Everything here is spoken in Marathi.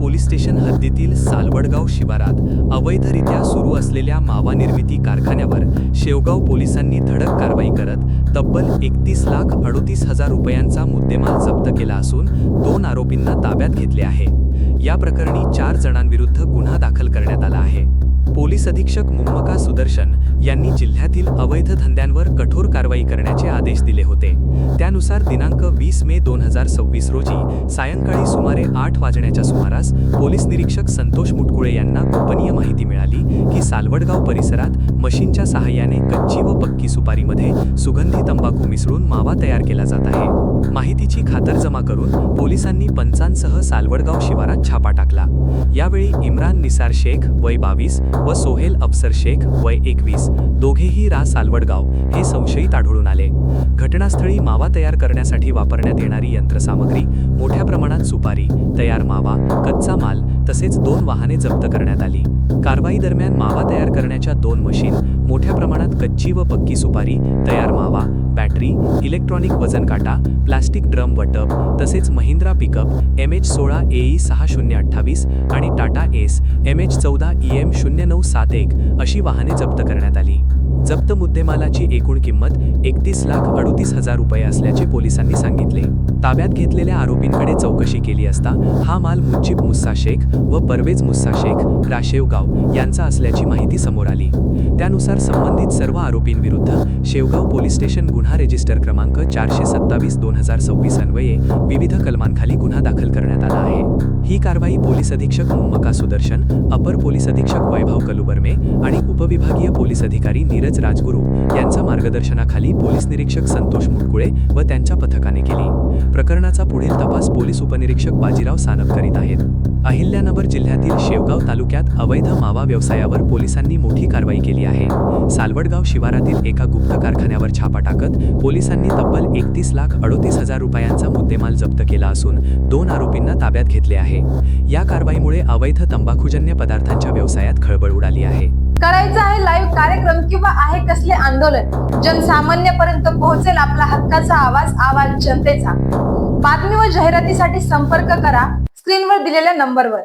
पोलीस स्टेशन हद्दीतील सालवडगाव शिवारात अवैधरित्या सुरू असलेल्या मावा निर्मिती कारखान्यावर शेवगाव पोलिसांनी धडक कारवाई करत तब्बल 31,38,000 रुपयांचा मुद्देमाल जप्त केला असून 2 आरोपींना ताब्यात घेतले आहे। या प्रकरणी 4 जणांविरुद्ध गुन्हा दाखल करण्यात आला आहे। पोलीस अधीक्षक मुम्मका सुदर्शन यांनी जिल्ह्यातील अवैध धंद्यांवर कठोर कारवाई करण्याचे आदेश दिले होते। त्यानुसार दिनांक 20 मे 2026 रोजी सायंकाळी सुमारे 8 वाजण्याच्या सुमारास पोलीस निरीक्षक संतोष मुटकुळे यांना गोपनीय माहिती मिळाली की सालवडगाव परिसरात मशीनच्या सहाय्याने कच्ची व पक्की सुपारीमध्ये सुगंधी तंबाखू मिसळून मावा तयार केला जात आहे। माहितीची खातरजमा करून पोलिसांनी पंचांसह सालवडगाव शिवारात छापा टाकला। यावेळी इम्रान निसार शेख वय 22 व सोहेल अफसर शेख वय 21 दोघेही सालवडगाव हे संशयित आढळून आले। घटनास्थळी मावा तयार करण्यासाठी वापरण्यात येणारी यंत्रसामग्री, मोठ्या प्रमाणात सुपारी, तयार मावा, कच्चा माल तसेच 2 वाहने जप्त करण्यात आली। कारवाई दरम्यान मावा तयार करण्याच्या 2 मशीन, मोठ्या प्रमाणात कच्ची व पक्की सुपारी, तयार मावा, बॅटरी, इलेक्ट्रॉनिक वजन काटा, प्लास्टिक ड्रम व टब तसेच महिंद्रा पिकअप MH16 AE 6028 आणि टाटा एस MH14 EM 0971 अशी वाहने जप्त करण्यात आली। जप्त मुद्देमालाची एकूण किंमत 31,38,000 रुपये असल्याचे पोलिसांनी सांगितले। ताब्यात घेतलेल्या आरोपींकडे चौकशी केली असता हा माल मुंचिब मुस्सा शेख व परवेज मुस्सा शेख शेवगाव यांचा असल्याची माहिती समोर आली। त्यानुसार संबंधित सर्व आरोपींविरुद्ध शेवगाव पोलीस स्टेशन गुन्हा रजिस्टर क्रमांक 427/2026 अन्वये विविध कलमांखाली गुन्हा दाखल करण्यात आला आहे। ही कारवाई पोलीस अधीक्षक मुम्मका सुदर्शन, अपर पोलीस अधीक्षक वैभव कलुबर्मे आणि उपविभागीय पोलीस अधिकारी नीरज राजगुरू यांच्या मार्गदर्शनाखाली पोलीस निरीक्षक संतोष मुटकुळे व त्यांच्या पथकाने केली। प्रकरणाचा पुढील तपास पोलीस उपनिरीक्षक बाजीराव सानप करीत आहेत। अहिल्यानगर जिल्ह्यातील शेवगाव तालुक्यात अवैध मावा व्यवसायावर पोलिसांनी मोठी कारवाई केली आहे। सालवडगाव शिवारातील एका गुप्त कारखान्यावर छापा टाकत पोलिसांनी तब्बल 31,38,000 रुपयांचा मुद्देमाल जप्त केला असून 2 आरोपींना ताब्यात घेतले आहे। या कारवाईमुळे अवैध तंबाखूजन्य पदार्थांच्या व्यवसायात खळबळ उडाली आहे। करायचं आहे लाईव्ह कार्यक्रम किंवा आहे कसले आंदोलन, जनसामान्यपर्यंत पोहोचेल आपला हक्काचा आवाज जनतेचा। बातमी व जाहिरातीसाठी संपर्क करा स्क्रीनवर दिलेल्या नंबरवर।